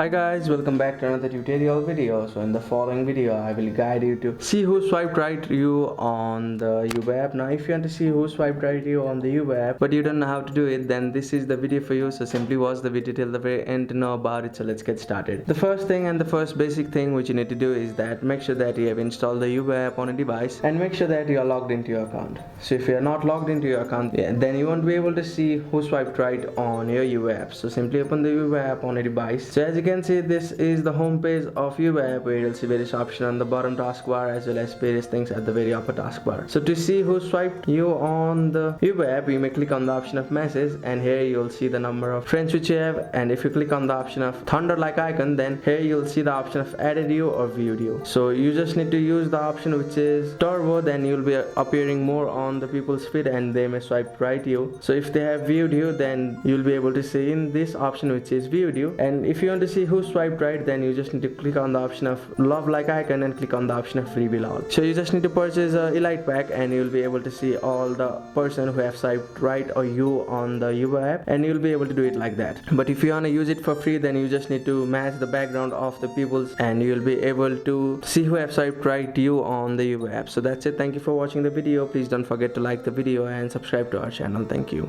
Hi guys, welcome back to another tutorial video. So in the following video I will guide you to see who swiped right you on the Yubo app. Now if you want to see who swiped right you on the Yubo app but you don't know how to do it, then this is the video for you. So simply watch the video till the very end to know about it. So let's get started. The first thing and the first basic thing which you need to do is that make sure that you have installed the Yubo app on a device and make sure that you are logged into your account. So if you are not logged into your account, then you won't be able to see who swiped right on your Yubo app. So simply open the Yubo app on a device. So as you can see, this is the home page of Yubo app, where you'll see various options on the bottom taskbar as well as various things at the very upper taskbar. So to see who swiped you on the Yubo app, you may click on the option of message, and here you'll see the number of friends which you have. And if you click on the option of thunder like icon, then here you'll see the option of added you or viewed you. So you just need to use the option which is turbo, then you'll be appearing more on the people's feed and they may swipe right you. So if they have viewed you, then you'll be able to see in this option which is viewed you. And if you want to see who swiped right, then you just need to click on the option of love like icon and click on the option of reveal all. So you just need to purchase a elite pack and you'll be able to see all the person who have swiped right or you on the Yubo app, and you'll be able to do it like that. But if you want to use it for free, then you just need to match the background of the people's and you'll be able to see who have swiped right you on the Yubo app. So that's it. Thank you for watching the video. Please don't forget to like the video and subscribe to our channel. Thank you.